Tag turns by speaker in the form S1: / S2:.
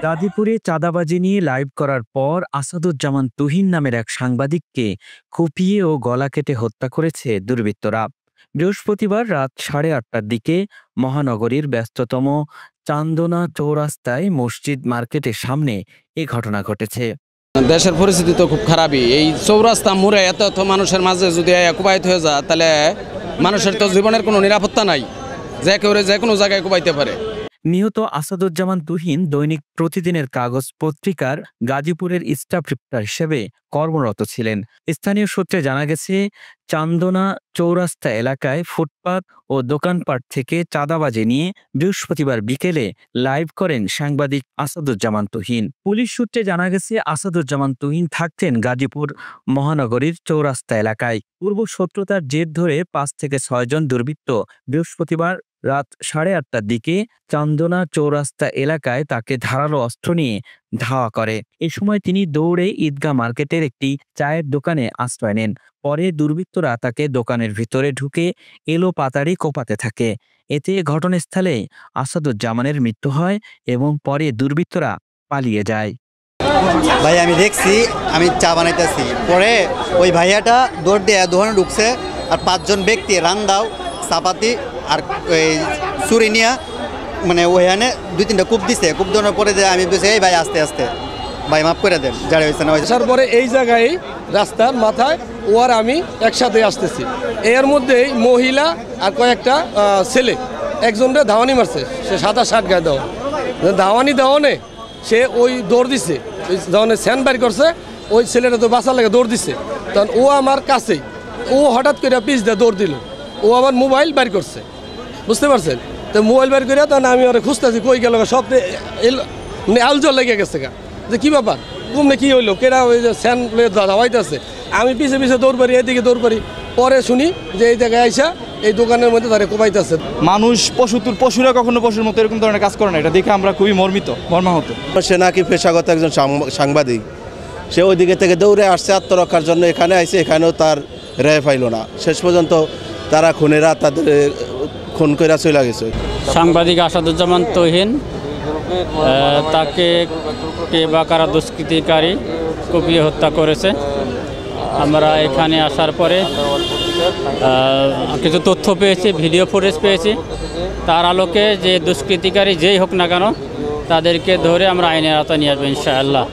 S1: গাজীপুরে চাঁদাবাজি নিয়ে লাইভ করার পর আসাদুজ্জামান তুহিন নামের এক সাংবাদিককে কুপিয়ে ও গলা কেটে হত্যা করেছে দুর্বৃত্তরা। বৃহস্পতিবার রাত 8:30টার দিকে মহানগরীর ব্যস্ততম চান্দনা চৌরাস্তায় মসজিদ মার্কেটের সামনে এ ঘটনা ঘটেছে।
S2: দেশের পরিস্থিতি তো খুব খারাপই। এই চৌরাস্তা মোড়ে এত মানুষের মাঝে যদি কুবাইত হয়ে যায়, তাহলে মানুষের তো জীবনের কোনো নিরাপত্তা নাই, যে কেউ যে কোনো জায়গায় কুবাইতে পারে।
S1: নিহত আসাদুজ্জামান তুহিন দৈনিক প্রতিদিনের কাগজ পত্রিকার গাজীপুরের স্টাফ রিপোর্টার হিসেবে কর্মরত ছিলেন। স্থানীয় সূত্রে জানা গেছে, চান্দনা চৌরাস্তা এলাকায় ফুটপাত ও দোকানপাট থেকে চাঁদাবাজি নিয়ে বৃহস্পতিবার বিকেলে লাইভ করেন সাংবাদিক আসাদুজ্জামান তুহিন। পুলিশ সূত্রে জানা গেছে, আসাদুজ্জামান তুহিন থাকতেন গাজীপুর মহানগরীর চৌরাস্তা এলাকায়। পূর্ব শত্রুতার জের ধরে 5 থেকে 6 জন দুর্বৃত্ত বৃহস্পতিবার রাত 8:30টার দিকে চান্দনা চৌরাস্তা এলাকায় তাকে ধারালো অস্ত্র নিয়ে ধাওয়া করে। এ সময় তিনি দৌড়ে ঈদগাহ মার্কেটের একটি চায়ের দোকানে আশ্রয় নেন। পরে দুর্বৃত্তরা তাকে দোকানের ভিতরে ঢুকে এলো পাতাড়ি কোপাতে থাকে। এতে ঘটনাস্থলে আসাদুজ্জামানের মৃত্যু হয় এবং পরে দুর্বৃত্তরা পালিয়ে যায়।
S3: ভাই আমি দেখছি, আমি চা বানাইতেছি, পরে ওই ভাইয়াটা দৌড় দিয়ে দোকানে ঢুকছে, আর 5 জন ব্যক্তি রান্দাও চাপাতি আর ওই চুরি নিয়ে মানে ওইখানে 2-3টা কূপ দিছে। কূপ দেওয়ার পরে যে আমি বলছি, এই ভাই আস্তে আস্তে ভাই মাফ করে দেন, যারা হয়েছে না।
S4: তারপরে এই জায়গায় রাস্তার মাথায় ও আর আমি একসাথে আসতেছি, এর মধ্যেই মহিলা আর কয়েকটা ছেলে একজনটা ধাওয়ানি মারছে, সে 7 শার্ট গায়ে দেওয়া ধাওয়ানি দেওয়ানে সে ওই দৌড় দিছে, ওই ধরনের স্যান্ড বাড়ি করছে, ওই ছেলেটা তো বাঁচার লাগে দৌড় দিছে। তখন ও আমার কাছেই, ও হঠাৎ করে পিছ দিয়ে দৌড় দিল, ও আমার মোবাইল বের করছে, বুঝতে পারছেন? তো মোবাইল বের করে তখন আমি ওরা খুঁজতেছি, কই গেল, সব মানে আলজল লেগে গেছে গা, যে কী ব্যাপার, কুমনে কী হইলো, কেরা ওই যে স্যান ধাওয়াইতেছে। আমি পিছে পিছে দৌড় পারি, এদিকে দৌড় পারি, পরে শুনি যে এই জায়গায় আইসা এই দোকানের মধ্যে তারা কোপাইতেছে।
S5: মানুষ পশুরা কখনো পশুর মতো এরকম ধরনের কাজ করে না, এটা দেখে আমরা খুবই মর্মাহত।
S6: সে নাকি পেশাগত একজন সাংবাদিক, সে ওই দিকে থেকে দৌড়ে আসছে আত্মরক্ষার জন্য, এখানে আইসে, এখানেও তার রেহাই পাইল না। শেষ পর্যন্ত তারা খুনেরা তাদের খুন করে চলে গেছে।
S7: সাংবাদিক আসাদুজ্জামান তুহিন, তাকে কে বা কারা দুষ্কৃতিকারী কুপিয়ে হত্যা করেছে। আমরা এখানে আসার পরে কিছু তথ্য পেয়েছি, ভিডিও ফুটেজ পেয়েছি। তার আলোকে যে দুষ্কৃতিকারী যেই হোক না কেন, তাদেরকে ধরে আমরা আইনের আওতায় নিয়ে আসবো ইনশাআল্লাহ।